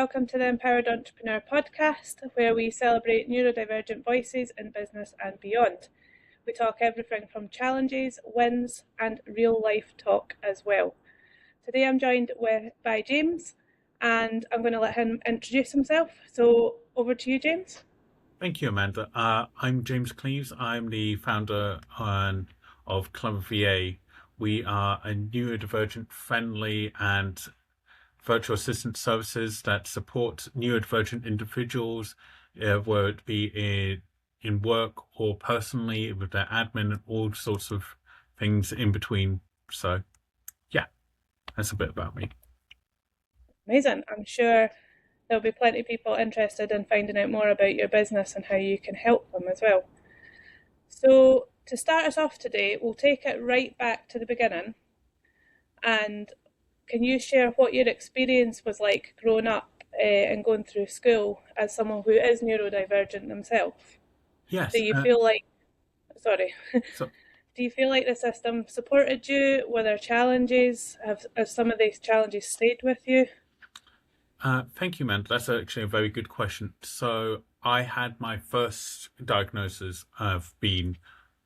welcome to the Empowered Entrepreneur podcast, where we celebrate neurodivergent voices in business and beyond. We talk everything from challenges, wins, and real life talk as well. Today I'm joined by James, and I'm going to let him introduce himself. So over to you, James. Thank you, Amanda. I'm James Cleves. I'm the founder of Clever VA. We are a neurodivergent friendly and virtual assistant services that support neurodivergent individuals, whether it be in work or personally with their admin and all sorts of things in between. So, yeah, that's a bit about me. Amazing. I'm sure there'll be plenty of people interested in finding out more about your business and how you can help them as well. So to start us off today, we'll take it right back to the beginning. And can you share what your experience was like growing up and going through school as someone who is neurodivergent themselves? Yes. Do you feel like, do you feel like the system supported you? Were there challenges? Have some of these challenges stayed with you? Thank you, Amanda. That's actually a very good question. So I had my first diagnosis of being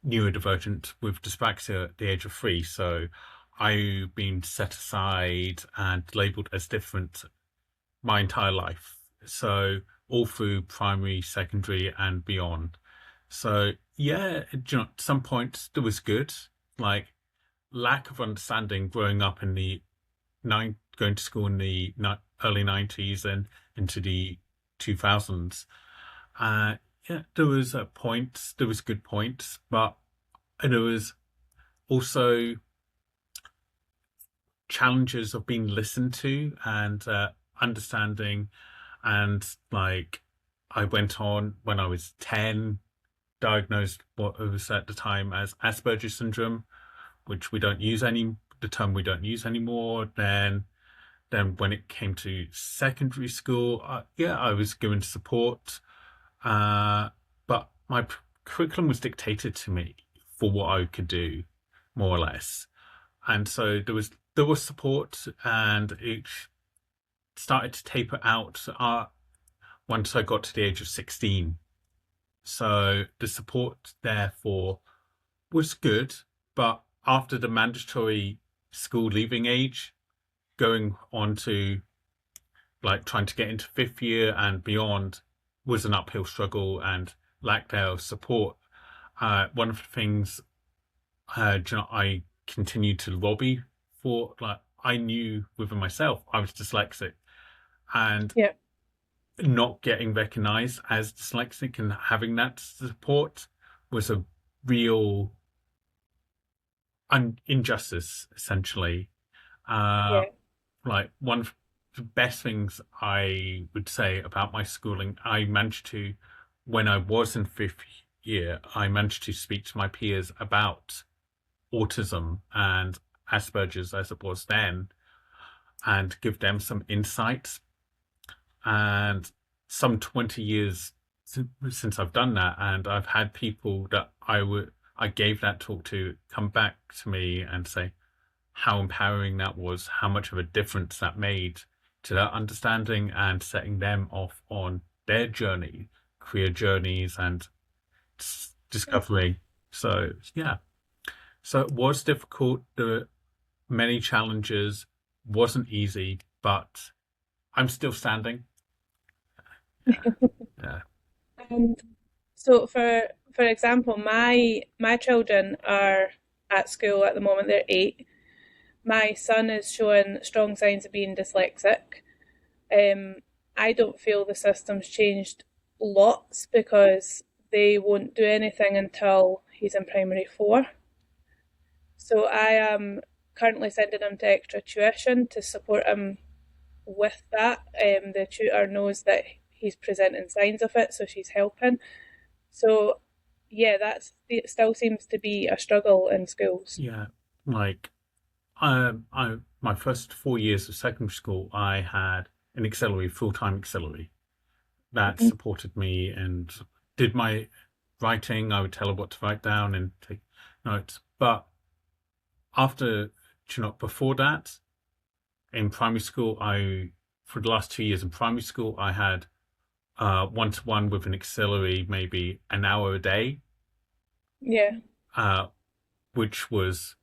neurodivergent with dyspraxia at the age of 3. So I've been set aside and labelled as different my entire life. So all through primary, secondary, and beyond. So yeah, at some points there was good, like lack of understanding growing up in the going to school in the early 90s and into the 2000s. Yeah, there was points, there was good points, but there was also challenges of being listened to and understanding. And like I went on when I was 10, diagnosed what was at the time as Asperger's syndrome, which the term we don't use anymore. Then when it came to secondary school, I was given support, but my curriculum was dictated to me for what I could do, more or less. And so there was support, and it started to taper out once I got to the age of 16. So the support therefore was good, but after the mandatory school leaving age, going on to like trying to get into 5th year and beyond was an uphill struggle and lacked their support. One of the things I continued to lobby for, like I knew within myself I was dyslexic, and not getting recognized as dyslexic and having that support was a real injustice, essentially. Like one of the best things I would say about my schooling, I managed to, when I was in 5th year, I managed to speak to my peers about autism and Asperger's as it was then, and give them some insights. And some 20 years since I've done that, and I've had people that I gave that talk to come back to me and say how empowering that was, how much of a difference that made to their understanding and setting them off on their journey, career journeys and discovery. So yeah, so it was difficult. There were many challenges, wasn't easy, but I'm still standing. Yeah. And so for example, my children are at school at the moment. They're 8. My son is showing strong signs of being dyslexic. I don't feel the system's changed lots because they won't do anything until he's in primary 4. So I am currently sending him to extra tuition to support him with that. The tutor knows that he's presenting signs of it, so she's helping. So yeah, it still seems to be a struggle in schools. Yeah, like my first 4 years of secondary school, I had an auxiliary, full-time auxiliary that supported me and did my writing. I would tell her what to write down and take notes. But before that, in primary school, for the last 2 years in primary school, I had one-to-one with an auxiliary, maybe an hour a day, Yeah. uh, which was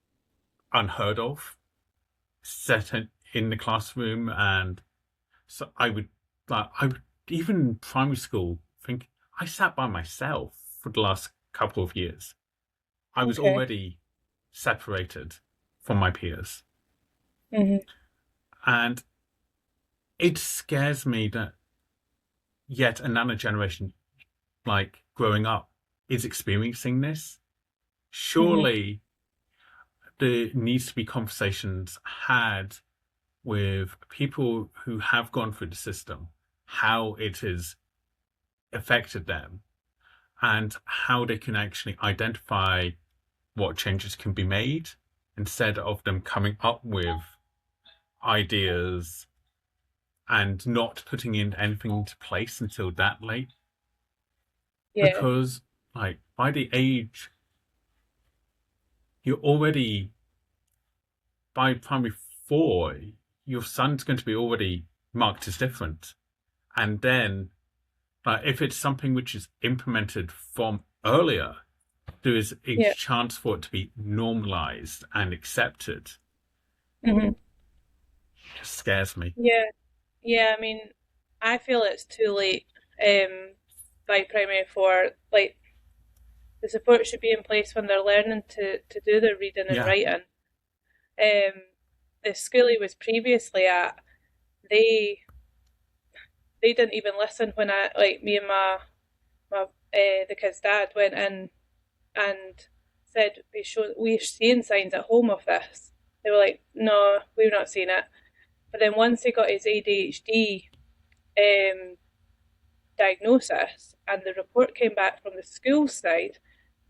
unheard of, set in the classroom. And so I would, even in primary school, think I sat by myself for the last couple of years. I was Okay. already separated from my peers. Hmm. And it scares me that yet another generation, like growing up, is experiencing this. Hmm. Surely there needs to be conversations had with people who have gone through the system, how it has affected them, and how they can actually identify what changes can be made instead of them coming up with ideas and not putting in anything into place until that late. Yeah. Because, like, by the age you're already, by primary four, your son's going to be already marked as different. And then, if it's something which is implemented from earlier, there is a Yeah. chance for it to be normalized and accepted. Hmm. It just scares me. Yeah. Yeah. I mean, I feel it's too late. By primary four, like the support should be in place when they're learning to do their reading and Yeah, writing. Um, the school he was previously at, they they didn't even listen when I like me and the kid's dad went in and said we're seeing signs at home of this. They were like, no, we've not seen it. But then once he got his ADHD um, diagnosis and the report came back from the school side,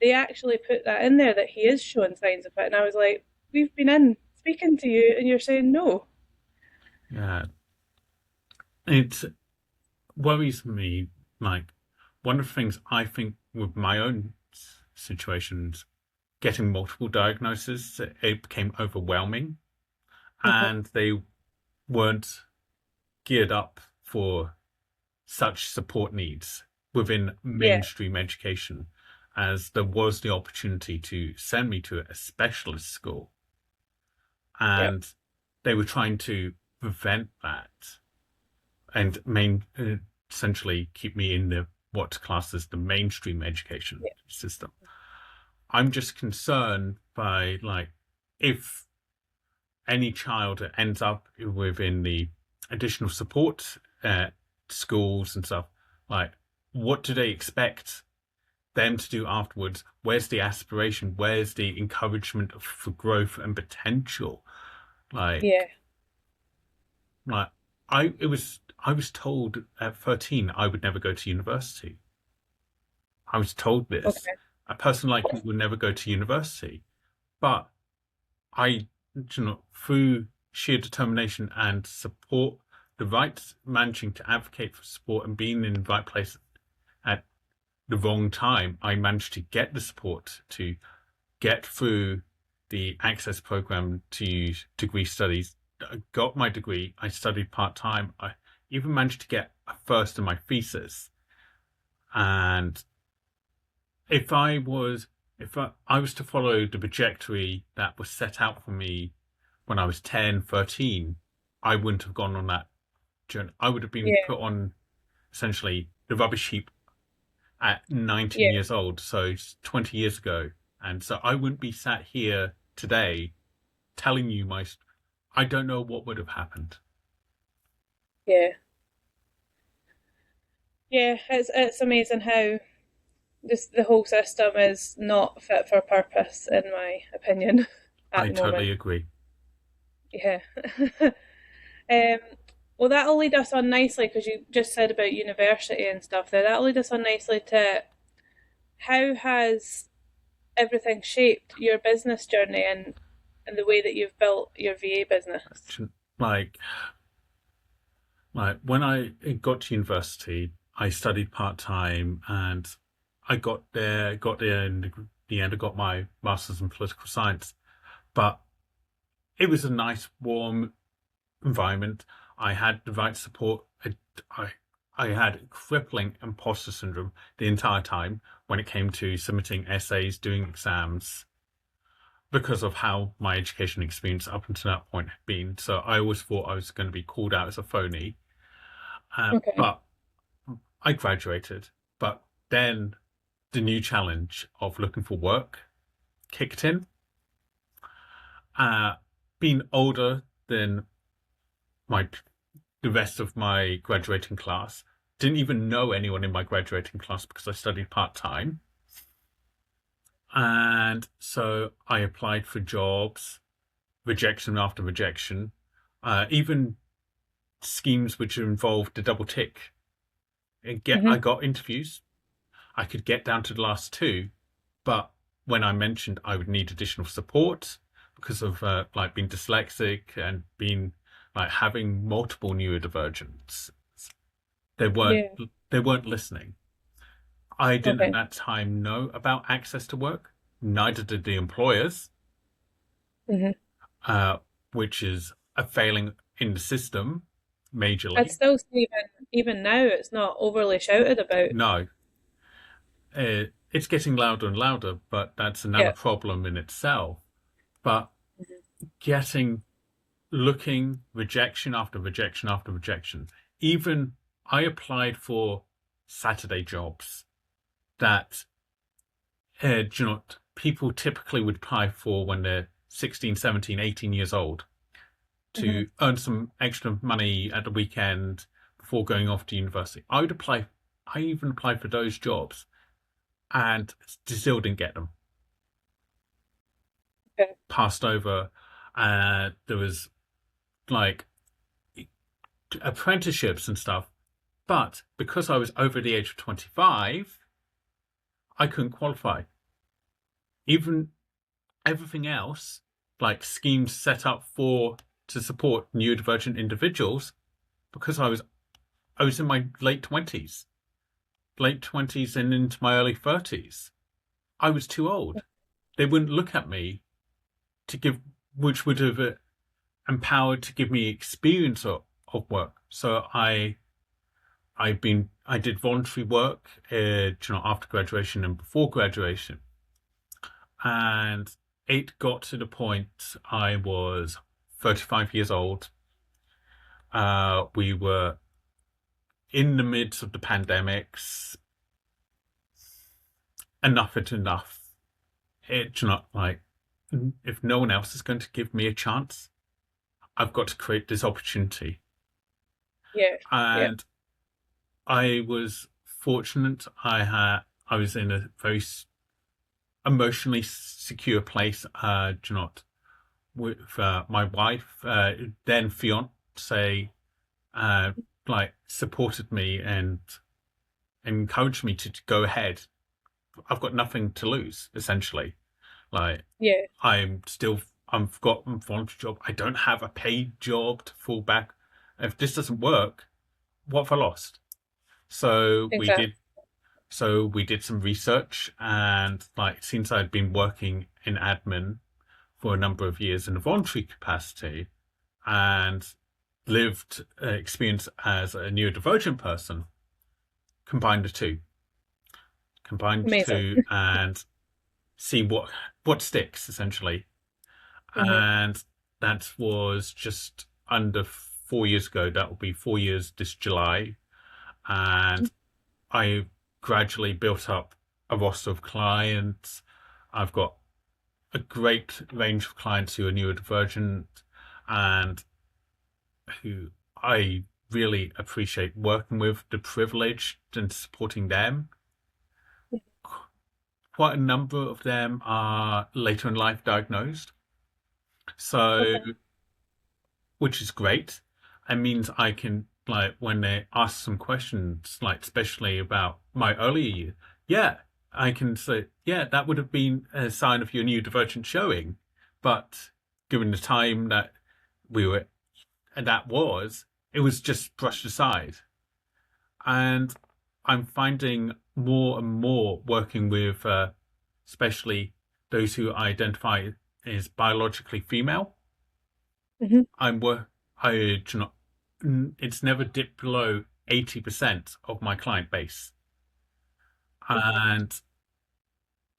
they actually put that in there that he is showing signs of it. And I was like, we've been in speaking to you and you're saying no. yeah. It worries me. Like, one of the things I think with my own situations, getting multiple diagnoses, it became overwhelming, Hmm. and they weren't geared up for such support needs within Yeah, mainstream education, as there was the opportunity to send me to a specialist school, yeah, and they were trying to prevent that and essentially keep me in the what class as the mainstream education yeah, system. I'm just concerned by, like, if any child that ends up within the additional support schools and stuff, like, what do they expect them to do afterwards? Where's the aspiration? Where's the encouragement for growth and potential? Like, yeah. like I was told at 13 I would never go to university. I was told this. Okay. A person like you will never go to university. But I, through sheer determination and support, the right managing to advocate for support and being in the right place at the wrong time, I managed to get the support to get through the access program to degree studies. I got my degree. I studied part time. I even managed to get a first in my thesis. And if I was if I was to follow the trajectory that was set out for me when I was 10, 13, I wouldn't have gone on that journey. I would have been Yeah, put on essentially the rubbish heap at 19 yeah, years old, so 20 years ago. And so I wouldn't be sat here today telling you I don't know what would have happened. yeah, yeah. It's amazing how just the whole system is not fit for purpose, in my opinion, at I the moment. totally agree. Yeah. um, well, that'll lead us on nicely because you just said about university and stuff there. That'll lead us on nicely to how has everything shaped your business journey and the way that you've built your VA business? Like, when I got to university, I studied part time, and I got there in the end. I got my master's in political science, but it was a nice, warm environment. I had the right support. I, I had crippling imposter syndrome the entire time when it came to submitting essays, doing exams, because of how my education experience up until that point had been. So I always thought I was going to be called out as a phony. Okay. But I graduated. But then the new challenge of looking for work kicked in. Uh, Being older than my the rest of my graduating class, didn't even know anyone in my graduating class because I studied part time. And so I applied for jobs, rejection after rejection, even schemes which involved a double tick. I Hmm. got interviews. I could get down to the last two, but when I mentioned I would need additional support because of like being dyslexic and being like having multiple neurodivergence, they weren't Yeah. they weren't listening. I didn't at Okay. that time know about access to work. Neither did the employers, Hmm. uh, which is a failing in the system I'd majorly. still say even now it's not overly shouted about. No, it's getting louder and louder, but that's another Yeah. problem in itself. But Mhm. getting, looking, rejection after rejection after rejection. Even I applied for Saturday jobs that, you know, people typically would apply for when they're 16, 17, 18 years old Hmm. to earn some extra money at the weekend before going off to university. I even applied for those jobs and still didn't get them. Okay. Passed over. There was like apprenticeships and stuff. But because I was over the age of 25, I couldn't qualify. Even everything else, like schemes set up for to support neurodivergent individuals, because I was in my late 20s and into my early 30s. I was too old. They wouldn't look at me to give, which would have empowered to give me experience of work. So I did voluntary work, you know, after graduation and before graduation, and it got to the point I was 35 years old. We were in the midst of the pandemics. Enough is enough. It's not like if no one else is going to give me a chance, I've got to create this opportunity. Yeah. Yeah. And I was fortunate. I was in a very emotionally secure place. Do you not with my wife, then fiance, uh, like supported me and encouraged me to go ahead. I've got nothing to lose, essentially. Like Yeah. I'm still, I've got a voluntary job. I don't have a paid job to fall back. If this doesn't work, what have I lost? So we Exactly. did. So we did some research, and like since I'd been working in admin for a number of years in a voluntary capacity, and lived experience as a neurodivergent person, combine the two, Amazing. and see what sticks essentially. Hmm. And that was just under 4 years ago. That will be 4 years this July, and I gradually built up a roster of clients. I've got a great range of clients who are neurodivergent and who I really appreciate working with, the privilege and supporting them. Quite a number of them are later in life diagnosed, so Okay. which is great. It means I can like when they ask some questions, like especially about my earlier years, yeah, I can say, yeah, that would have been a sign of your neurodivergent showing, but given the time that we were and it was just brushed aside. And I'm finding more and more working with, especially those who identify as biologically female. Hmm. I'm work. I do not. it's never dipped below 80% of my client base. Mhm. And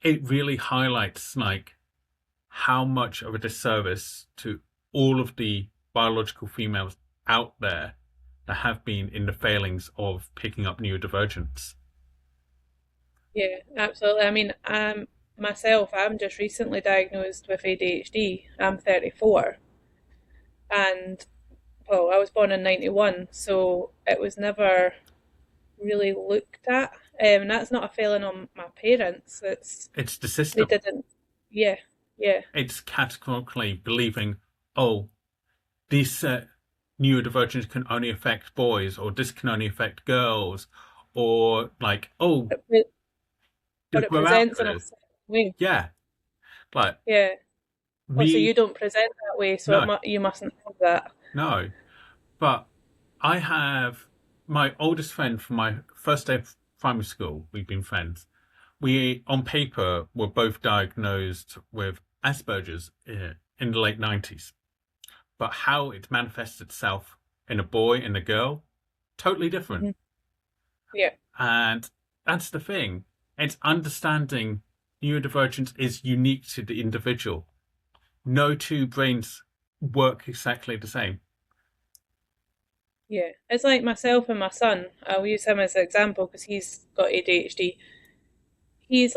it really highlights like how much of a disservice to all of the biological females out there that have been in the failings of picking up neurodivergence. Yeah, absolutely. I mean, myself, I'm just recently diagnosed with ADHD. I'm 34, and well, I was born in 91, so it was never really looked at. And that's not a failing on my parents. It's the They system. didn't. Yeah, yeah, It's categorically believing, oh, this neurodivergence can only affect boys, or this can only affect girls, or like, oh, it, or it we're presents in a outliers. certain way. Yeah, like Yeah. Oh, so we you don't present that way, so no, you mustn't have that. no. But I have my oldest friend from my first day of primary school. We've been friends. We, on paper, were both diagnosed with Asperger's in the late 90s. But how it manifests itself in a boy and a girl, totally different. Hmm. Yeah, And that's the thing. It's understanding neurodivergence is unique to the individual. No two brains work exactly the same. yeah. It's like myself and my son. I'll use him as an example because he's got ADHD. He's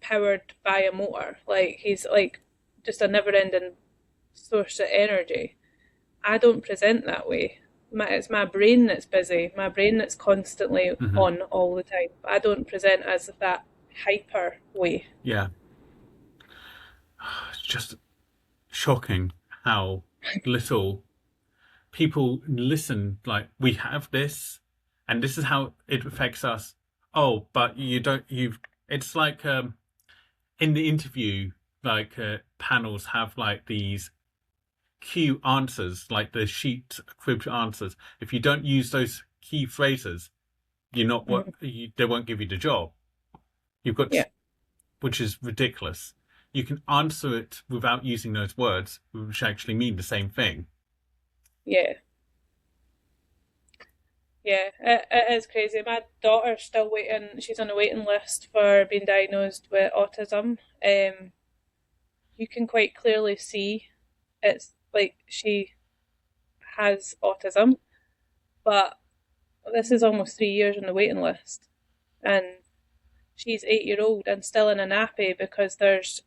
powered by a motor. Like he's like just a never-ending source of energy. I don't present that way. It's my brain that's busy, my brain that's constantly Hmm. on all the time. I don't present as that hyper way. Yeah, it's just shocking how little people listen. Like, we have this, and this is how it affects us. Oh, but you don't. You've. It's like in the interview, like panels have like these key answers, like the sheet cribbed answers. If you don't use those key phrases, you're not what Mhm. they won't give you the job. You've got, Yeah, which is ridiculous. You can answer it without using those words, which actually mean the same thing. yeah, yeah. It is crazy. My daughter's still waiting. She's on a waiting list for being diagnosed with autism. You can quite clearly see it's like she has autism, but this is almost 3 years on the waiting list, and she's 8 year old and still in a nappy because there's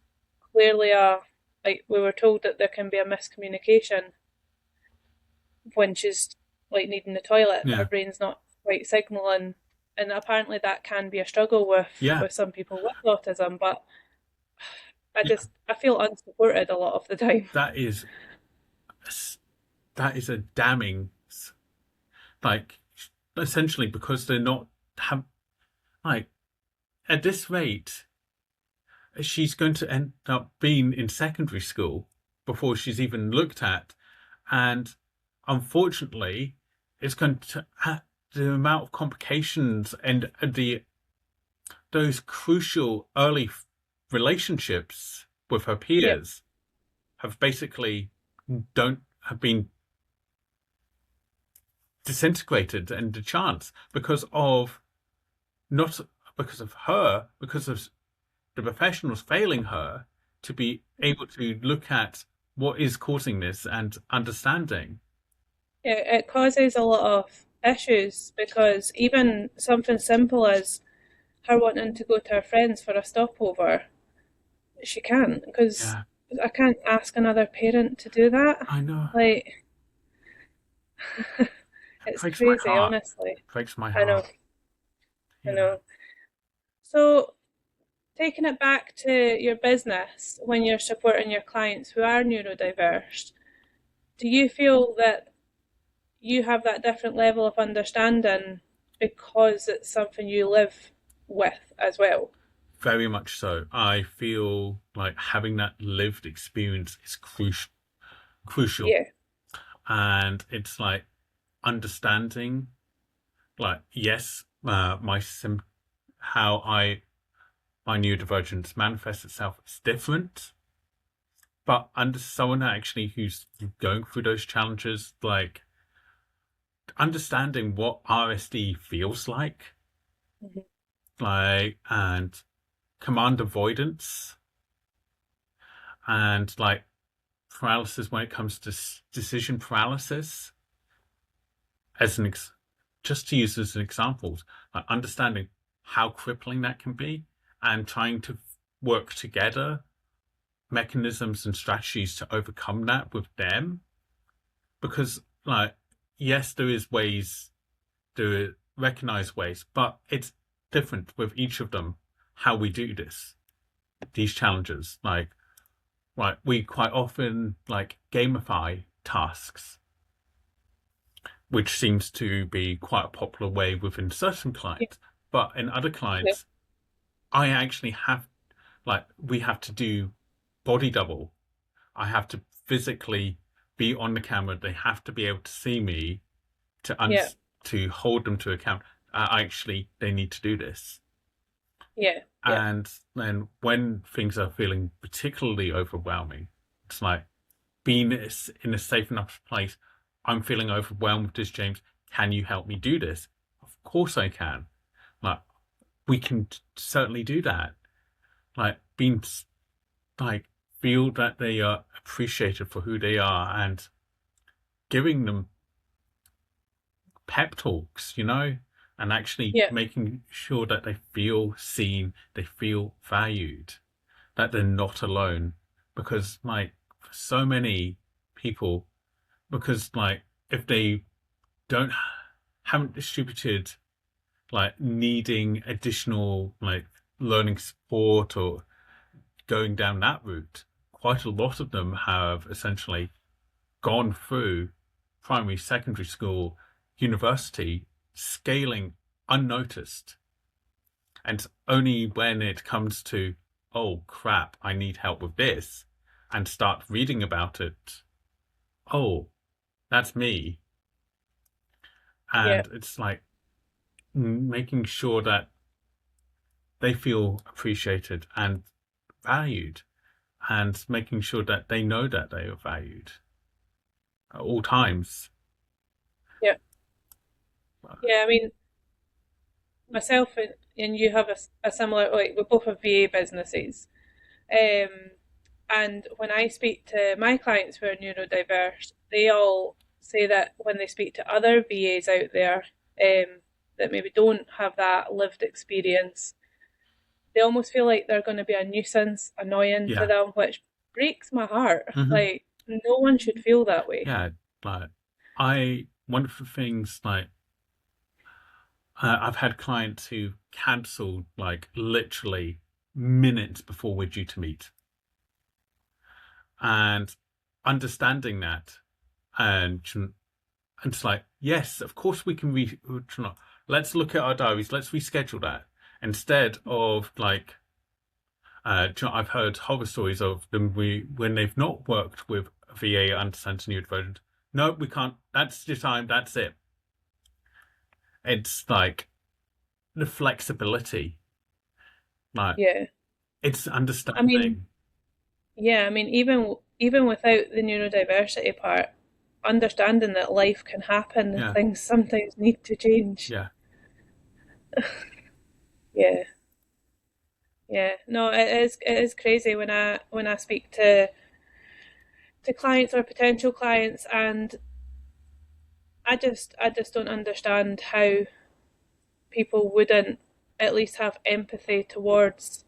clearly a like we were told that there can be a miscommunication when she's like needing the toilet. Her Yeah, brain's not quite signaling, and apparently that can be a struggle yeah, with some people with autism. But yeah. I feel unsupported a lot of the time. That is that is a damning, like, essentially because they're not have like at this rate, she's going to end up being in secondary school before she's even looked at. And unfortunately, it's going to the amount of complications and the those crucial early relationships with her Yep. peers have basically don't have been disintegrated and the chance because of not because of her, because of the professionals failing her to be able to look at what is causing this and understanding. It causes a lot of issues because even something simple as her wanting to go to her friends for a stopover, she can't because Yeah, I can't ask another parent to do that. I know. Like, It it's breaks my crazy, heart. honestly. It breaks my I know, heart. I Yeah. know. So, taking it back to your business when you're supporting your clients who are neurodiverse, do you feel that you have that different level of understanding because it's something you live with as well? Very much so. I feel like having that lived experience is crucial. Yeah, And it's like understanding, like, yes, my how my neurodivergence manifests itself is different, but under someone actually who's going through those challenges, like, understanding what RSD feels Mhm. like, and command avoidance, and like paralysis when it comes to decision paralysis, as an just to use as an example, like understanding how crippling that can be, and trying to work together mechanisms and strategies to overcome that with them. Because, like, yes, there is ways to recognize ways, but it's different with each of them how we do these challenges. Like we quite often like gamify tasks, which seems to be quite a popular way within certain Yeah. clients. But in other Okay. clients, I actually have, like, we have to do body double. I have to physically be on the camera. They have to be able to see me to Yeah. to hold them to account. Actually, they need to do this. Yeah. Yeah. And then when things are feeling particularly overwhelming, it's like being in a safe enough place. I'm feeling overwhelmed with this, James. Can you help me do this? Of course I can. Like, we can certainly do that. Like, being like, feel that they are appreciated for who they are, and giving them pep talks, and actually Yeah. making sure that they feel seen, they feel valued, that they're not alone. Because, like, for so many people, because, like, if they don't, haven't distributed, like, needing additional, like, learning support or going down that route, quite a lot of them have essentially gone through primary, secondary school, university, scaling unnoticed. And only when it comes to, oh crap, I need help with this, and start reading about it, oh, that's me. Yeah. And it's like making sure that they feel appreciated and valued, and making sure that they know that they are valued at all times. Yeah. Yeah. I mean, myself and you have a similar, like, we both have VA businesses. Um, and when I speak to my clients who are neurodiverse, they all say that when they speak to other VAs out there, that maybe don't have that lived experience, they almost feel like they're going to be a nuisance, annoying to Yeah. them, which breaks my heart. Hmm. Like, no one should feel that way. Yeah. Like, one of the things, like, I've had clients who cancelled like literally minutes before we're due to meet, and understanding that, and it's like, yes, of course we can let's look at our diaries, let's reschedule that, instead of like, I've heard horror stories of them when they've not worked with a VA understands neurodivergent. No, we can't. That's your time. That's it. It's like the flexibility, like, Yeah. it's I mean, understanding. yeah, I mean, even without the neurodiversity part, understanding that life can happen and Yeah, things sometimes need to change. yeah, Yeah. Yeah. No, it is crazy when I speak to clients or potential clients, and I just don't understand how people wouldn't at least have empathy towards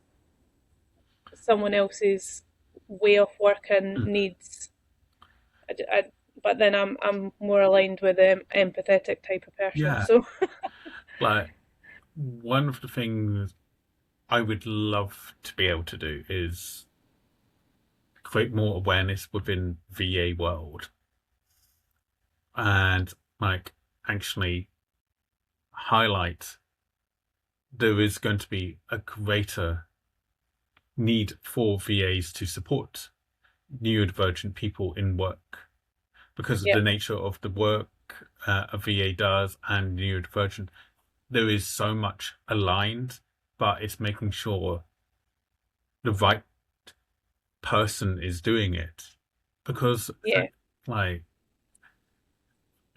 someone else's way of working mm, needs. But then I'm more aligned with the empathetic type of person. yeah. So Like, one of the things I would love to be able to do is create more awareness within VA world, and like actually highlight there is going to be a greater need for VAs to support neurodivergent people in work, because of yeah, the nature of the work a VA does and neurodivergent. There is so much aligned, but it's making sure the right person is doing it. Because, yeah, like,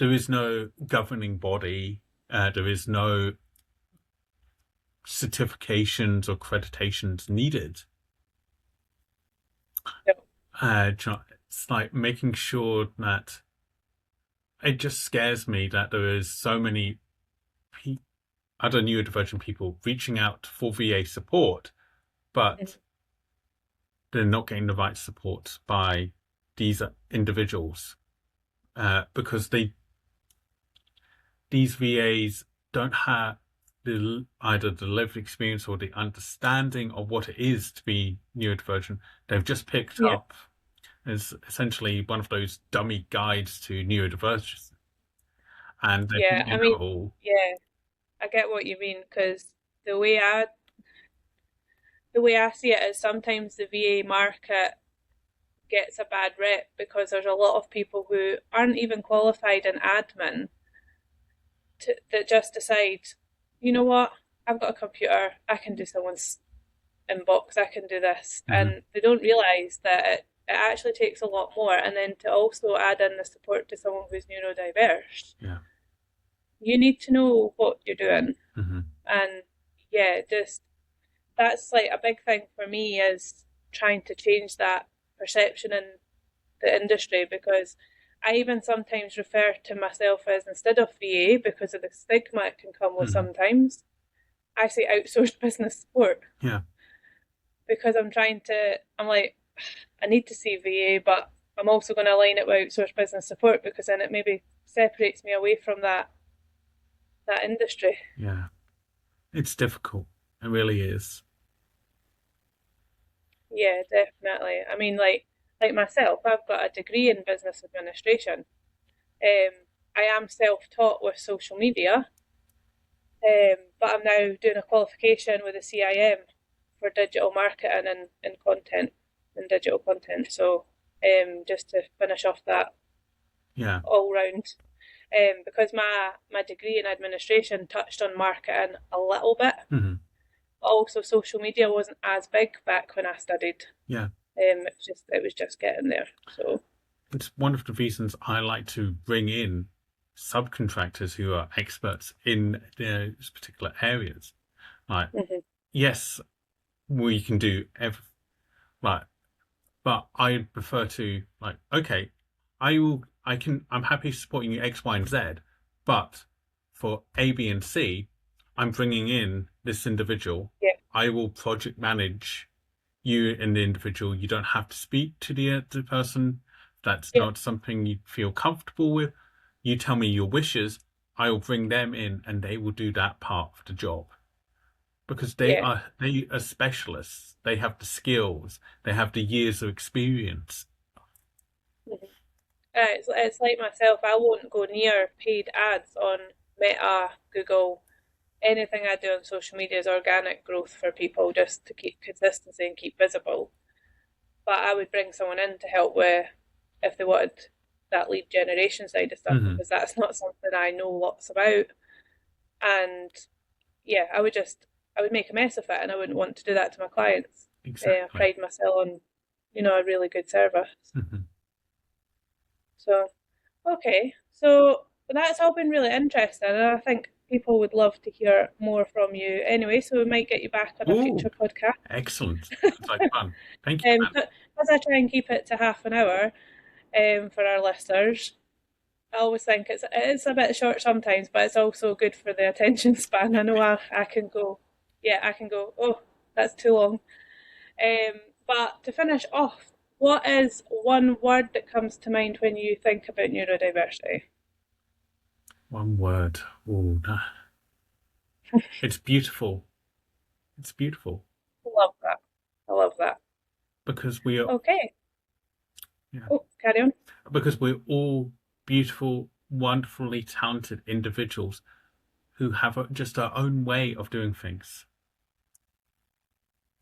there is no governing body, there is no certifications or accreditations needed. Yep. It's like making sure that it just scares me that there is so many other neurodivergent people reaching out for VA support, but they're not getting the right support by these individuals because these VAs don't have either the lived experience or the understanding of what it is to be neurodivergent. They've just picked Yeah. up as essentially one of those dummy guides to neurodivergence, and they're Yeah, I thinking, mean, oh, yeah, I get what you mean because the way I the way I see it is sometimes the VA market gets a bad rep because there's a lot of people who aren't even qualified in admin that just decide, you know what, I've got a computer, I can do someone's inbox, I can do this, mhm, and they don't realise that it actually takes a lot more. And then to also add in the support to someone who's neurodiverse, yeah, you need to know what you're doing. mhm, And yeah, just that's like a big thing for me is trying to change that perception in the industry because I even sometimes refer to myself as instead of VA because of the stigma it can come with mhm, sometimes. I say outsourced business support yeah, because I'm like, I need to see VA, but I'm also going to align it with outsourced business support because then it maybe separates me away from that industry. yeah. It's difficult. It really is. Yeah, definitely. I mean, like myself, I've got a degree in business administration. I am self-taught with social media, but I'm now doing a qualification with a CIM for digital marketing and content and digital content. So, just to finish off that Yeah. all round, because my degree in administration touched on marketing a little bit, Hmm. but also social media wasn't as big back when I studied. Yeah. It was just getting there. So It's one of the reasons I like to bring in subcontractors who are experts in those particular areas. Like, mhm. yes, we can do everything, right, but I prefer to like, okay, I'm happy supporting you X, Y, and Z, but for A, B, and C, I'm bringing in this individual. Yeah, I will project manage you and the individual. You don't have to speak to the person. That's yeah, not something you feel comfortable with. You tell me your wishes. I will bring them in, and they will do that part of the job because yeah. they are specialists. They have the skills. They have the years of experience. Mhm. It's like myself. I won't go near paid ads on Meta, Google. Anything I do on social media is organic growth for people just to keep consistency and keep visible. But I would bring someone in to help with if they wanted that lead generation side of stuff Hmm. because that's not something I know lots about. And yeah, I would make a mess of it, and I wouldn't want to do that to my clients. I Exactly. pride myself on, a really good service. Hmm. So, okay, so that's all been really interesting, and I think people would love to hear more from you anyway. So we might get you back on a Oh, future podcast. excellent. Sounds like fun. Thank you, man. But as I try and keep it to half an hour, for our listeners, I always think it's a bit short sometimes, but it's also good for the attention span. I know I can go, yeah, I can go, oh, that's too long. But to finish off, what is one word that comes to mind when you think about neurodiversity? One word. Oh, it's beautiful. It's beautiful Love that. I love that. because we are, Okay. yeah, Oh, carry on. because we're all beautiful, wonderfully talented individuals who have just our own way of doing things.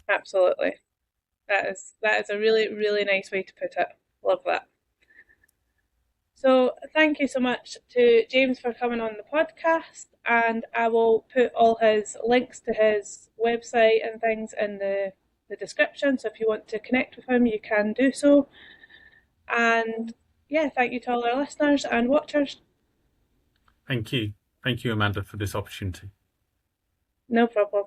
Absolutely. That is a really, really nice way to put it. Love that. So thank you so much to James for coming on the podcast, and I will put all his links to his website and things in the description. So if you want to connect with him, you can do so. And yeah, thank you to all our listeners and watchers. Thank you. Thank you, Amanda, for this opportunity. No problem.